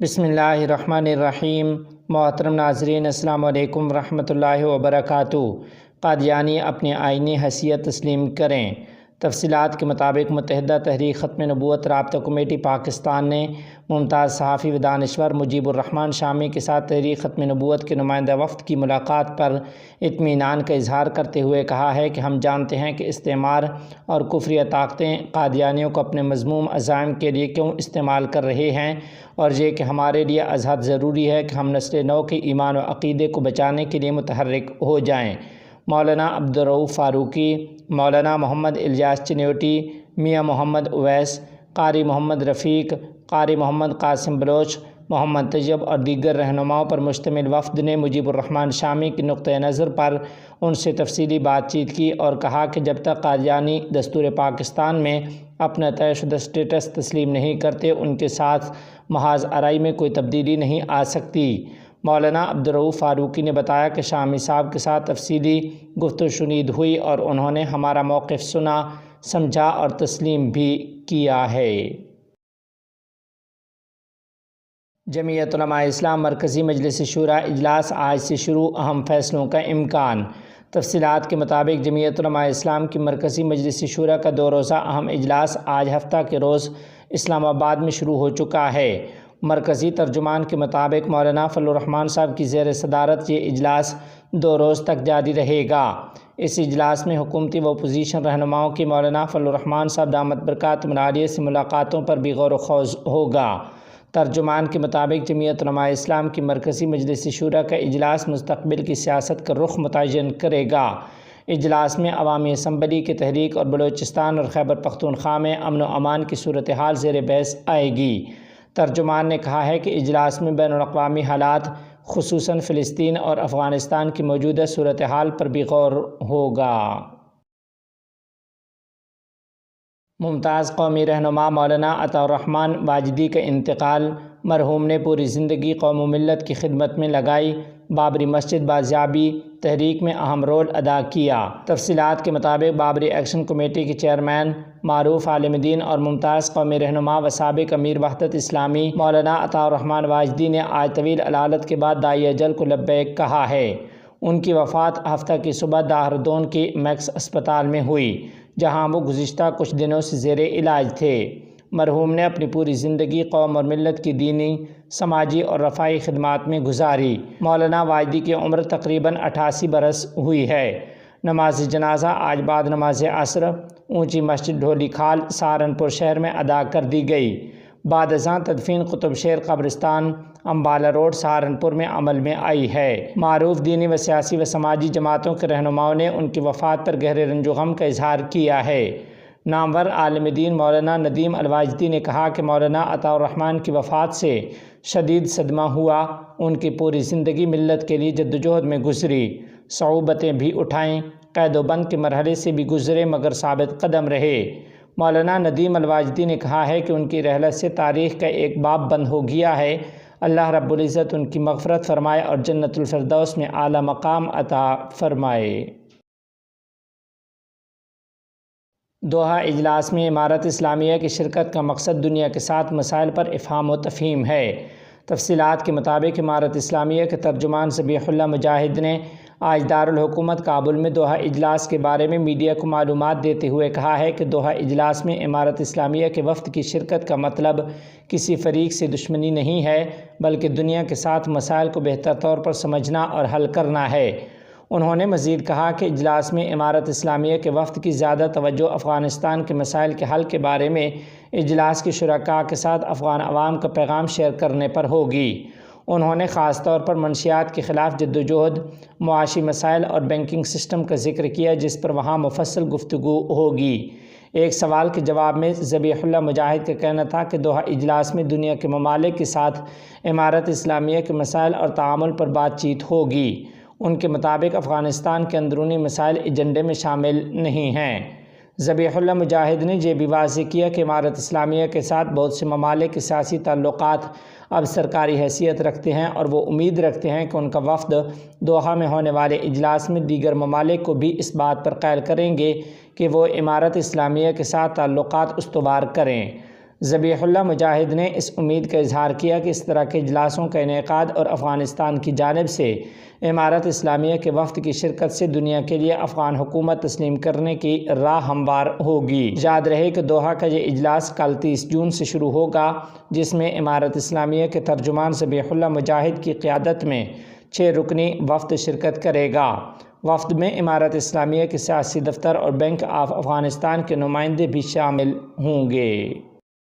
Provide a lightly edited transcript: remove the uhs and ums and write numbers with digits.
بسم اللہ الرحمن الرحیم۔ محترم ناظرین، السلام علیکم ورحمۃ اللہ وبرکاتہ۔ قادیانی اپنی آئینی حیثیت تسلیم کریں۔ تفصیلات کے مطابق متحدہ تحریک ختم نبوت رابطہ کمیٹی پاکستان نے ممتاز صحافی و دانشور مجیب الرحمان شامی کے ساتھ تحریک ختم نبوت کے نمائندہ وفد کی ملاقات پر اطمینان کا اظہار کرتے ہوئے کہا ہے کہ ہم جانتے ہیں کہ استعمار اور کفریہ طاقتیں قادیانیوں کو اپنے مذموم عزائم کے لیے کیوں استعمال کر رہے ہیں، اور یہ کہ ہمارے لیے از حد ضروری ہے کہ ہم نسل نو کے ایمان و عقیدے کو بچانے کے لیے متحرک ہو جائیں۔ مولانا عبدالرؤف فاروقی، مولانا محمد الیاس چنیوٹی، میاں محمد اویس، قاری محمد رفیق، قاری محمد قاسم بلوچ، محمد طیب اور دیگر رہنماؤں پر مشتمل وفد نے مجیب الرحمان شامی کی نقطۂ نظر پر ان سے تفصیلی بات چیت کی اور کہا کہ جب تک قادیانی دستور پاکستان میں اپنا طے شدہ اسٹیٹس تسلیم نہیں کرتے، ان کے ساتھ محاذ آرائی میں کوئی تبدیلی نہیں آ سکتی۔ مولانا عبدالرؤف فاروقی نے بتایا کہ شامی صاحب کے ساتھ تفصیلی گفت و شنید ہوئی اور انہوں نے ہمارا موقف سنا، سمجھا اور تسلیم بھی کیا ہے۔ جمعیت علماء اسلام مرکزی مجلس شورا اجلاس آج سے شروع، اہم فیصلوں کا امکان۔ تفصیلات کے مطابق جمعیت علماء اسلام کی مرکزی مجلس شورا کا 2 روزہ اہم اجلاس آج ہفتہ کے روز اسلام آباد میں شروع ہو چکا ہے۔ مرکزی ترجمان کے مطابق مولانا فضل الرحمان صاحب کی زیر صدارت یہ اجلاس 2 روز تک جاری رہے گا۔ اس اجلاس میں حکومتی و اپوزیشن رہنماؤں کی مولانا فضل الرحمان صاحب دامت برکاتہم العالیہ سے ملاقاتوں پر بھی غور و خوض ہوگا۔ ترجمان کے مطابق جمعیت علماء اسلام کی مرکزی مجلس شورا کا اجلاس مستقبل کی سیاست کا رخ متعین کرے گا۔ اجلاس میں عوامی اسمبلی کی تحریک اور بلوچستان اور خیبر پختونخوا میں امن و امان کی صورتحال زیر بحث آئے گی۔ ترجمان نے کہا ہے کہ اجلاس میں بین الاقوامی حالات، خصوصاً فلسطین اور افغانستان کی موجودہ صورتحال پر بھی غور ہوگا۔ ممتاز قومی رہنما مولانا عطاء الرحمن واجدی کا انتقال۔ مرحوم نے پوری زندگی قوم و ملت کی خدمت میں لگائی، بابری مسجد بازیابی تحریک میں اہم رول ادا کیا۔ تفصیلات کے مطابق بابری ایکشن کمیٹی کے چیئرمین، معروف عالم دین اور ممتاز قومی رہنما و سابق امیر وحدت اسلامی مولانا عطاء الرحمن واجدی نے آج طویل علالت کے بعد داعی اجل کو لبیک کہا ہے۔ ان کی وفات ہفتہ کی صبح دہرادون کے میکس اسپتال میں ہوئی، جہاں وہ گزشتہ کچھ دنوں سے زیر علاج تھے۔ مرحوم نے اپنی پوری زندگی قوم اور ملت کی دینی، سماجی اور رفاہی خدمات میں گزاری۔ مولانا واجدی کی عمر تقریباً 88 برس ہوئی ہے۔ نماز جنازہ آج بعد نماز عصر اونچی مسجد ڈھولی کھال سہارنپور شہر میں ادا کر دی گئی۔ بعد ازاں تدفین قطب شیر قبرستان امبالہ روڈ سہارنپور میں عمل میں آئی ہے۔ معروف دینی و سیاسی و سماجی جماعتوں کے رہنماؤں نے ان کی وفات پر گہرے رنج و غم کا اظہار کیا ہے۔ نامور عالم دین مولانا ندیم الواجدی نے کہا کہ مولانا عطاء الرحمن کی وفات سے شدید صدمہ ہوا۔ ان کی پوری زندگی ملت کے لیے جدوجہد میں گزری، صعوبتیں بھی اٹھائیں، قید و بند کے مرحلے سے بھی گزرے مگر ثابت قدم رہے۔ مولانا ندیم الواجدی نے کہا ہے کہ ان کی رحلت سے تاریخ کا ایک باب بند ہو گیا ہے۔ اللہ رب العزت ان کی مغفرت فرمائے اور جنت الفردوس میں اعلیٰ مقام عطا فرمائے۔ دوحہ اجلاس میں امارت اسلامیہ کی شرکت کا مقصد دنیا کے ساتھ مسائل پر افہام و تفہیم ہے۔ تفصیلات کے مطابق امارت اسلامیہ کے ترجمان ذبیح اللہ مجاہد نے آج دارالحکومت کابل میں دوحہ اجلاس کے بارے میں میڈیا کو معلومات دیتے ہوئے کہا ہے کہ دوحہ اجلاس میں امارت اسلامیہ کے وفد کی شرکت کا مطلب کسی فریق سے دشمنی نہیں ہے، بلکہ دنیا کے ساتھ مسائل کو بہتر طور پر سمجھنا اور حل کرنا ہے۔ انہوں نے مزید کہا کہ اجلاس میں امارت اسلامیہ کے وفد کی زیادہ توجہ افغانستان کے مسائل کے حل کے بارے میں اجلاس کے شرکاء کے ساتھ افغان عوام کا پیغام شیئر کرنے پر ہوگی۔ انہوں نے خاص طور پر منشیات کے خلاف جدوجہد، معاشی مسائل اور بینکنگ سسٹم کا ذکر کیا، جس پر وہاں مفصل گفتگو ہوگی۔ ایک سوال کے جواب میں ذبیح اللہ مجاہد کا کہنا تھا کہ دوحہ اجلاس میں دنیا کے ممالک کے ساتھ امارت اسلامیہ کے مسائل اور تعامل پر بات چیت ہوگی۔ ان کے مطابق افغانستان کے اندرونی مسائل ایجنڈے میں شامل نہیں ہیں۔ ذبیح اللہ مجاہد نے یہ بھی واضح کیا کہ امارت اسلامیہ کے ساتھ بہت سے ممالک کے سیاسی تعلقات اب سرکاری حیثیت رکھتے ہیں، اور وہ امید رکھتے ہیں کہ ان کا وفد دوحہ میں ہونے والے اجلاس میں دیگر ممالک کو بھی اس بات پر قائل کریں گے کہ وہ امارت اسلامیہ کے ساتھ تعلقات استوار کریں۔ ذبیح اللہ مجاہد نے اس امید کا اظہار کیا کہ اس طرح کے اجلاسوں کا انعقاد اور افغانستان کی جانب سے امارت اسلامیہ کے وفد کی شرکت سے دنیا کے لیے افغان حکومت تسلیم کرنے کی راہ ہموار ہوگی۔ یاد رہے کہ دوحہ کا یہ اجلاس کل 30 جون سے شروع ہوگا، جس میں امارت اسلامیہ کے ترجمان ذبیح اللہ مجاہد کی قیادت میں 6 رکنی وفد شرکت کرے گا۔ وفد میں امارت اسلامیہ کے سیاسی دفتر اور بینک آف افغانستان کے نمائندے بھی شامل ہوں گے۔